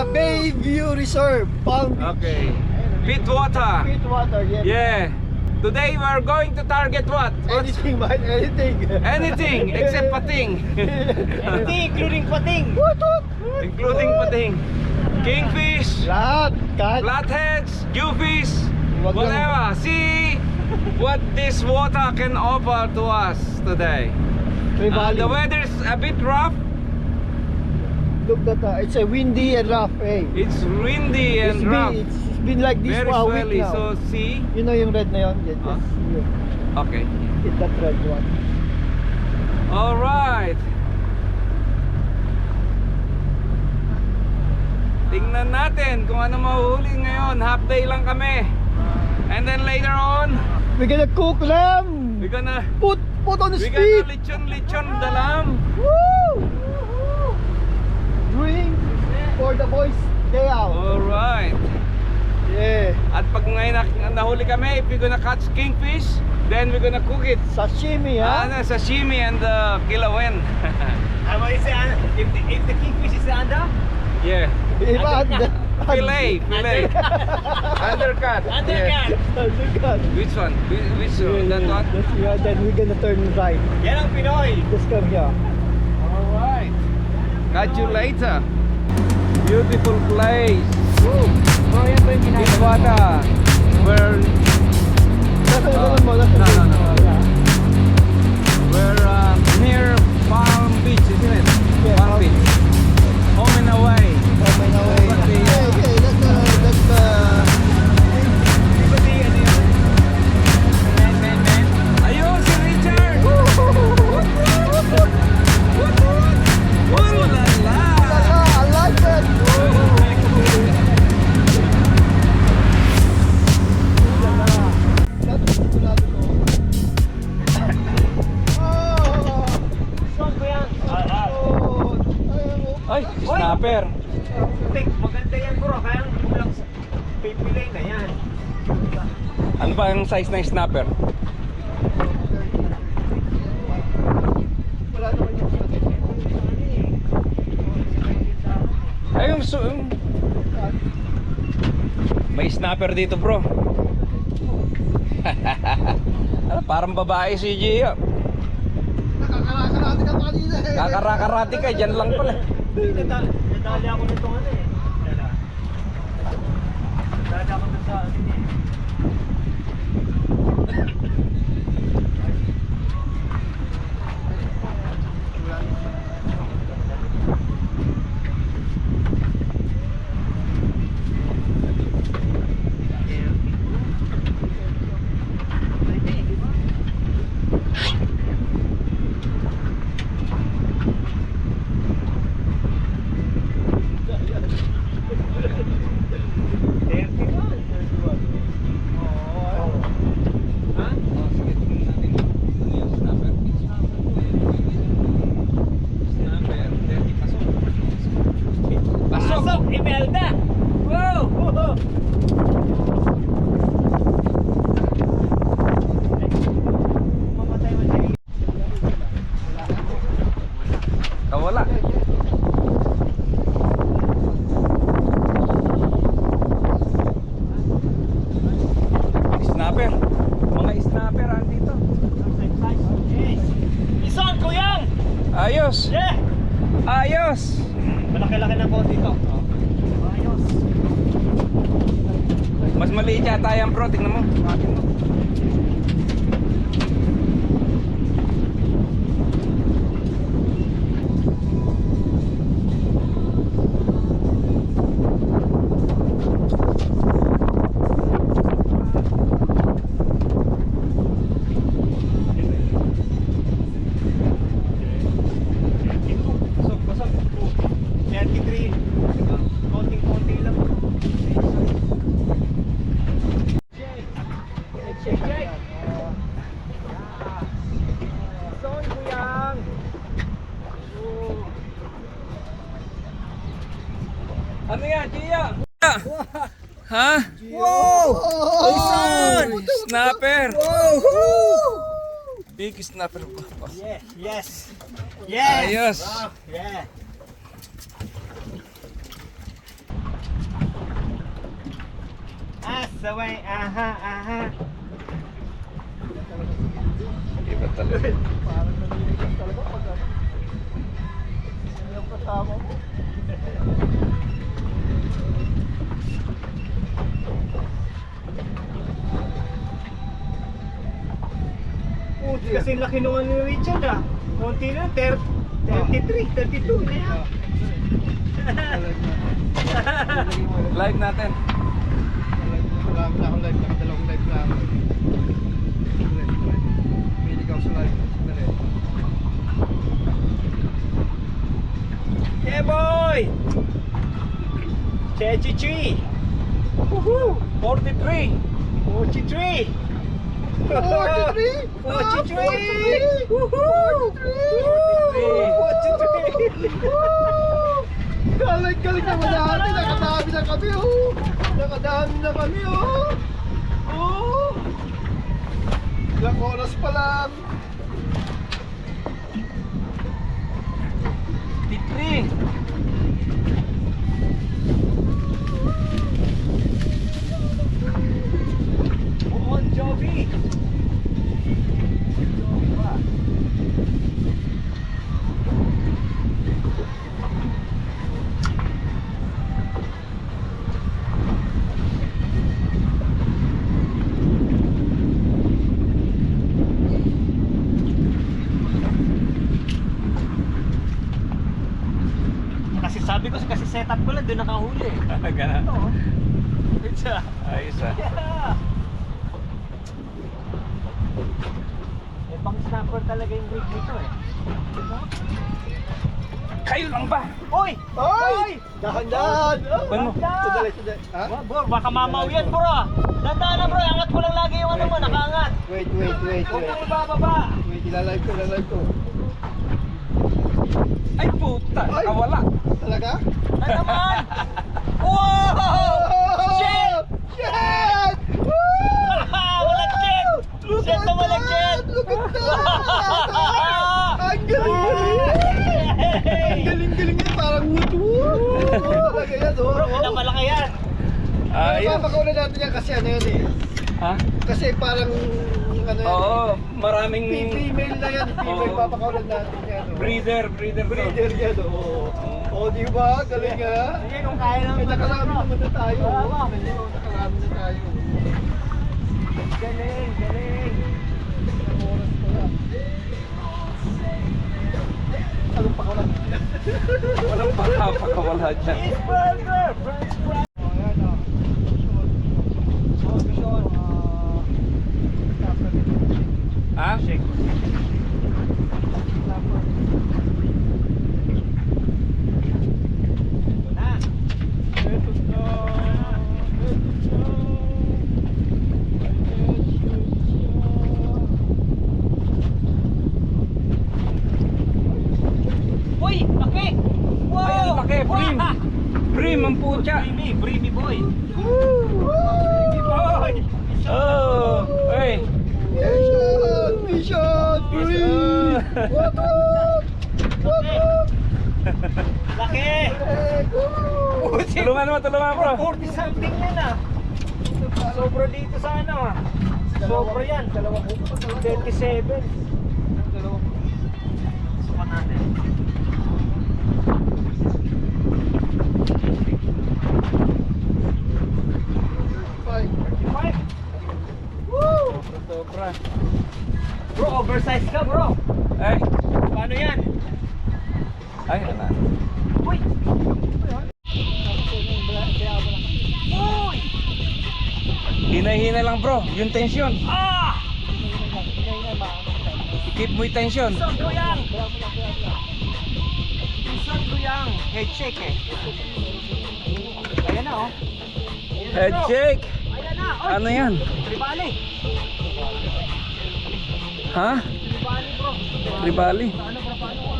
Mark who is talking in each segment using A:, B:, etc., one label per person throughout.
A: Bayview Reserve, Palm Beach.
B: Okay. Pittwater.
A: Pittwater, yeah.
B: Yeah. Today we're going to target what?
A: Anything, man, anything.
B: Anything except pating.
C: Anything, including pating.
A: What?
B: Including pating. Kingfish,
A: Lahat, kahit.
B: flatheads, jewfish,
A: Wag lang.
B: whatever. See what this water can offer to us today.
A: May valley.
B: The weather is a bit rough.
A: Look that, it's a windy and rough, eh.
B: It's windy and rough.
A: It's been like this
B: Very
A: for a
B: swelly.
A: week now.
B: So see.
A: You know yung red na yun? Yes,
B: Huh?
A: yun.
B: Okay.
A: It's that red one.
B: All right. Tingnan natin kung ano mahuhuli ngayon. Half day lang kami. And then later on,
A: We're gonna cook them!
B: we're gonna
A: Put on the
B: we
A: spit!
B: gonna lechon dalam.
A: Woo! Drink for the boys day out.
B: All right.
A: Yeah.
B: At pag ngayon nahuli kami, if we're gonna catch kingfish, then we're gonna cook it.
A: Sashimi, ha?
B: Sashimi and kilawin.
C: If the kingfish is under?
B: Yeah.
A: Iba,
B: Filet. Undercut.
C: Undercut.
A: Undercut.
B: Which one? Which one? That one?
A: Yeah, then we're gonna turn right.
C: Yan ang Pinoy.
A: Just come here.
B: All right. Catch you later. Beautiful place.
C: Oh, yan ba yung
B: Pittwater. Where
A: No.
B: no. We're near Palm Beach, isn't it?
A: Yeah,
B: Palm Beach. Home and away.
A: Okay, that's
B: Ayun, si Richard! Oh la la!
A: I like that.
C: Saan ko yan?
B: Ay, snapper!
C: Tek, maganda yan bro. Kaya kulang pipilay na yan.
B: Ano ba ang size ng snapper?
A: Wala naman yung
B: Ay, may snapper dito, bro. Ano, parang babae si Gio.
A: Nakakarati ka pa kanina eh.
B: Kakarakarati ka, dyan lang pala.
C: Nadali ako nito ano eh. Nadali ako nito sa ano eh. Pasok, Imelda! Wow! Mamatay mo siya.
B: Kawala. Snapper. Mga snapper andito.
C: Yes! Ison, kuyang!
B: Ayos.
C: Yeah!
B: Ayos.
C: Malaki-laki na po dito. Ayos.
B: Mas maliit yata yan, bro. Tingnan mo. Akin mo.
C: Pasok. 33. Konting-konti lang. Check. Son, kuyang.
B: Ano yan, Gia? Ha?
A: Wow!
B: Ayun! Snapper! Big snapper.
C: Yes.
B: Ayos!
C: Yeah. Asaway, aha, aha.
B: Iba talaga.
A: Parang naniligas talaga pag ano. Yung kasama mo.
C: Puti kasi laki nung ano ni Richard ah. Konti na, 33, 32 na yan.
B: Live natin.
A: Marami na akong live, nakadalawang live na ako. Milig ako sa live. Sandali.
C: Yeah boy! Chechichi!
B: Woohoo! 43!
C: 43!
A: 43!
C: 43! Woohoo! 43!
A: Galing naman natin, nakadami na kami oh! Nakadami na kami oh! Oh! Ilang oras pa lang.
B: 53!
C: Bon Jovi! Kasi sabi ko, kasi setup ko lang, doon nakahuli.
B: Ganun.
C: Oo. Pizza.
B: Ayos ah.
C: Yeah. Eh, pang snapper talaga yung rig nito eh.
B: Kayo lang ba?
C: Uy!
A: Ay! Dahan-dahan!
B: Ano?
A: Sandali, sandali. Ha?
C: Bro, baka mamaw yan bro ah. Dandaan na bro, angat mo lang lagi yung ano mo, nakaangat.
A: Wait.
C: Huwag kang ibababa.
A: Wait, ilalive ko.
B: Ay puta!
A: Ay!
B: Nakawala!
A: Talaga?
C: Ano naman? Wow! Shit!
A: Shit!
C: Walang jet! Shit na walang jet!
A: Look at that! Ang galing! Ang galing yan, parang woot-woot! Talaga yan, oh!
C: Bro, malaki yan.
A: Ayos!
B: Ayos!
A: Papakaulan natin yan kasi ano yun eh.
B: Ha?
A: Kasi parang ano yun.
B: Oo, maraming
A: Female na yan, female,
B: Oo.
A: papakaulan natin yan. Oh.
B: breeder to.
A: Breeder yan, oo. Oh, di ba? Galing ha?
C: Sige, kung kaya
A: Eh,
C: naman.
A: nakarami naman na tayo.
C: Tama.
A: Oh. Nakarami na tayo.
C: Galing.
A: Ilang oras pa lang. Anong pakaulan?
B: Walang pakawala dyan.
C: Cheeseburger! French fries!
A: Oh, yan oh. Mission.
B: Ha?
C: Shake. Ito na. Uy! Laki! Wow!
B: Ay, ang laki! Brim!
C: Wow!
B: Brim ang putya!
C: Breamy boy!
B: Boy! Oh! Hey!
A: Mission! Breathe! What up? What up?
C: Laki!
B: Tulungan mo bro!
C: 40 something yan ah! Sobra dito sa ano ah! Sobra yan! 37! Sukat natin.
A: Five.
C: 35!
B: Sobra!
C: Bro, oversize ka bro!
B: Ay!
C: Paano yan?
B: Ay, ala!
C: Uy! Uy!
B: Hina-hina lang bro, yung tension.
C: Ah!
B: I-keep mo yung tension.
C: Isang kuyang! Isang kuyang! Head shake eh. Ayan na oh.
B: Head shake!
C: Ayan na! Oy!
B: Ano yan?
C: Tribali!
B: Ha?
C: Tribali bro!
B: Tribali?
C: Paano bro? Paano ka?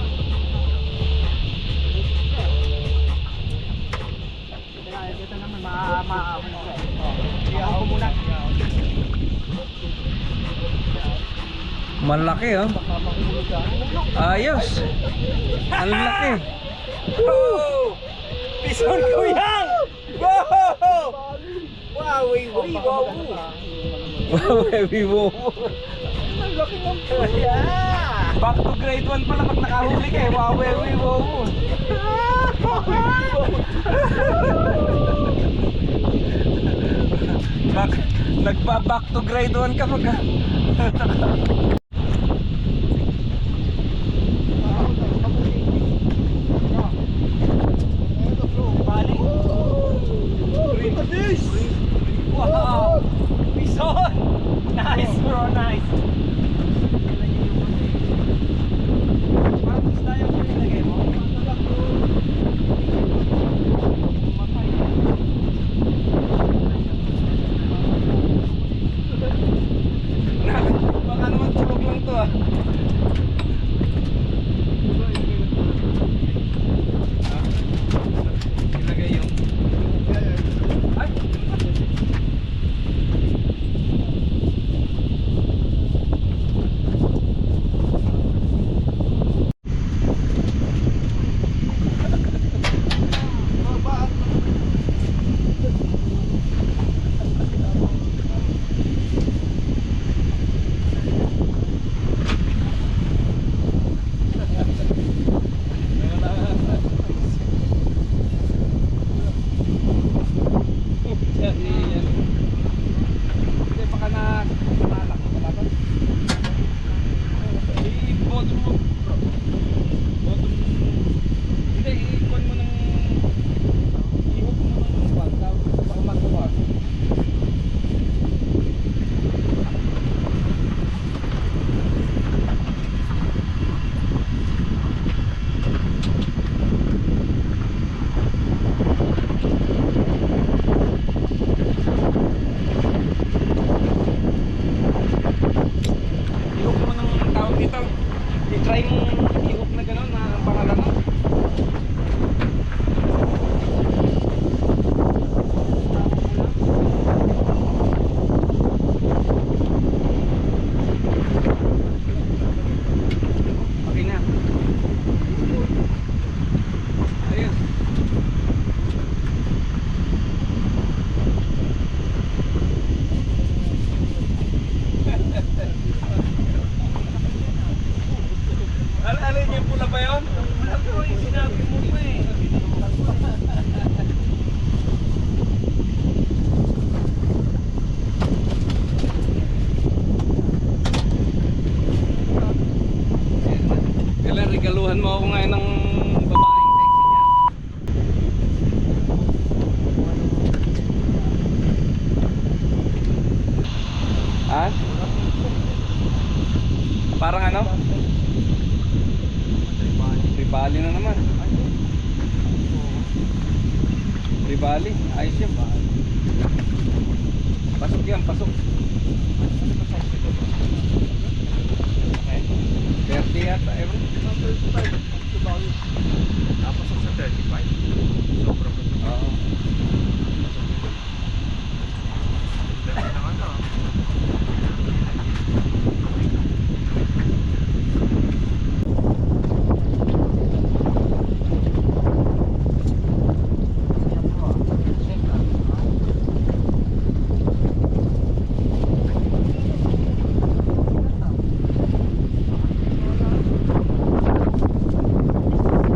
C: Ito naman ako muna.
B: Malaki oh. Ayos. Ang laki.
C: Woo! Bison kuyang! Wow! Wow, wow.
B: Wiwo.
C: Ang laki ng pula.
B: Back to grade 1 pala pag nakahuli ka eh. Wow, wiwo. Nagba-back to grade 1 ka pag...
C: Bali. Wow. Bison. Nice bro, nice. Parang isda yung pinilagay mo.
B: Baka naman tulog lang to ah. Ilagay yung... Ay! Hindi, baka na malak mo pala ba? I-bottom mo bro. Bottom. Hindi, i-ikon mo ng ihok mo ng bangka. Baka magawa. Ihok mo ng tawag dito. I-try mo ihok na gano'n na pangalan mo. Okay na. Ayun. Alin yung pula ba yun?
C: Wala ko yung sinabi mo pa eh.
B: Kailan regaluhan mo ako ngayon ng babaeng sexy niya? Ha? Parang ano? Ribali na naman. Ribali, ayos yan. Pasok yan, pasok. Okay. 30 yata, ewan.
A: Tapos sa 35. Sobrang
B: Oo.
A: naman na.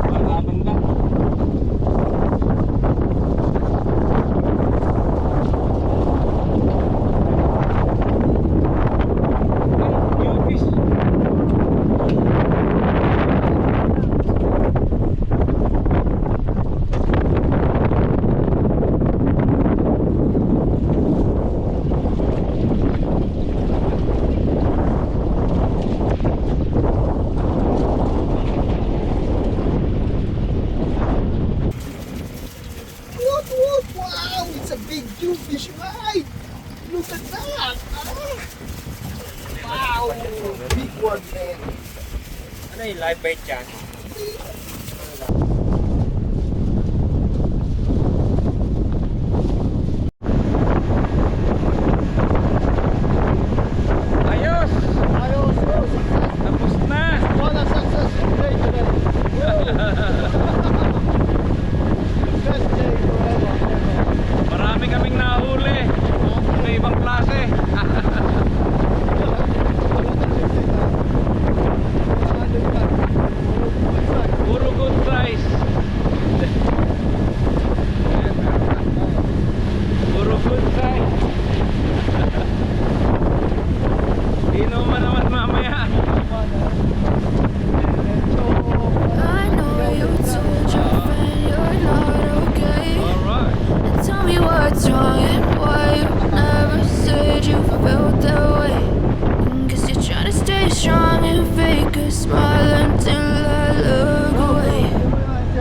B: Malaban lang. New fish.
A: Wow! It's a big fish, right? Look at that! Wow! Big one, man.
C: Ano yung live bait dyan?
B: Ayos!
A: Ayos!
B: Tapos na!
A: Wala success day today. Best day forever.
B: Marami kaming nahuli.
D: smile until I look away.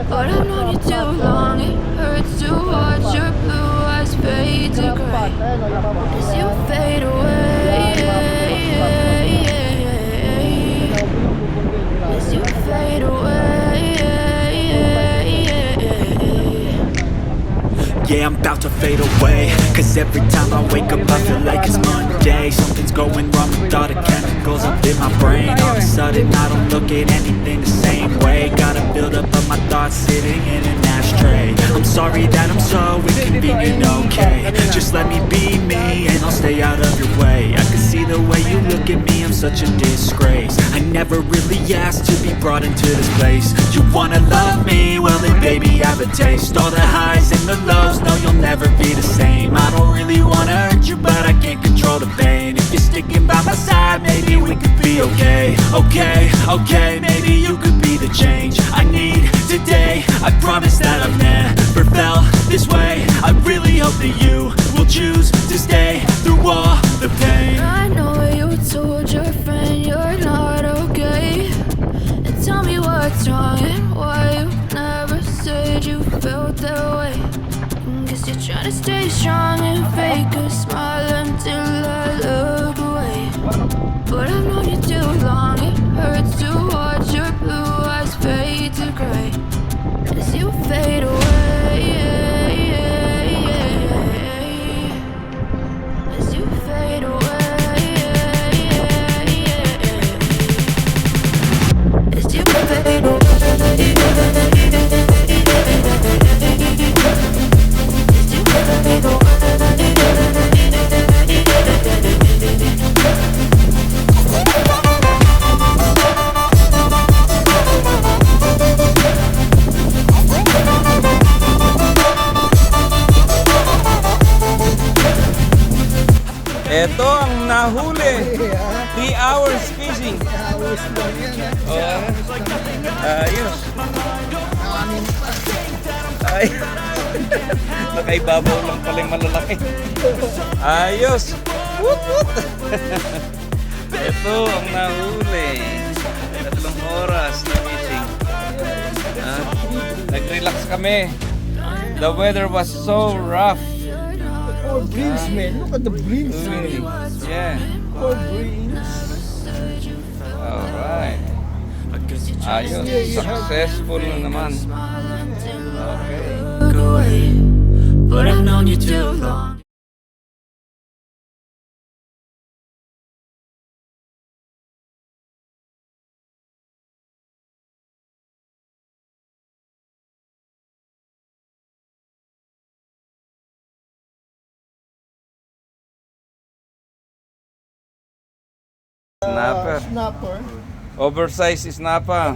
D: But I've known you too long, it hurts to watch your blue eyes fade to gray as you fade away. As you fade away.
E: Yeah, I'm about to fade away. Cause every time I wake up I feel like it's Monday. Something's going wrong with all the chemicals up in my brain. All of a sudden I don't look at anything the same way. Gotta build up of my thoughts sitting in an ashtray. I'm sorry that I'm so inconvenient, okay. Just let me be me and I'll stay out of your way. I can see the way you look at me, I'm such a disgrace. I never really asked to be brought into this place. You wanna love me? Well then baby have a taste. All the highs and the lows, no you'll never be the same. I don't really wanna hurt you but I can't control the pain. If you're sticking by my side maybe we could be okay. Okay, maybe you could be the change I need today. I promise that I've never felt this way. I really hope that you will choose to stay through all the pain.
D: I know you told your friend you're not okay, and tell me what's wrong and why you never said you felt that way. Guess you're trying to stay strong and fake a smile until I look away. But I've known you too long, it hurts to watch your blue eyes fade to gray as you fade away. As you fade away. As you fade away.
B: Ito ang nahuli. 3 hours fishing. Oh, ayos. Ay. Nakaibabaw lang pala yung malalaki. Ayos. Woot woot. Ito ang nahuli. 3 oras na fishing. Nag-relax kami. The weather was so rough.
C: Oh, breeze, man. Look at the breeze, man.
B: Yeah.
C: Oh, breeze.
B: Alright. Ayos. Successful na naman. Okay.
D: Look away, but I've known you too long.
B: Snapper.
C: Snapper.
B: Oversized snapper.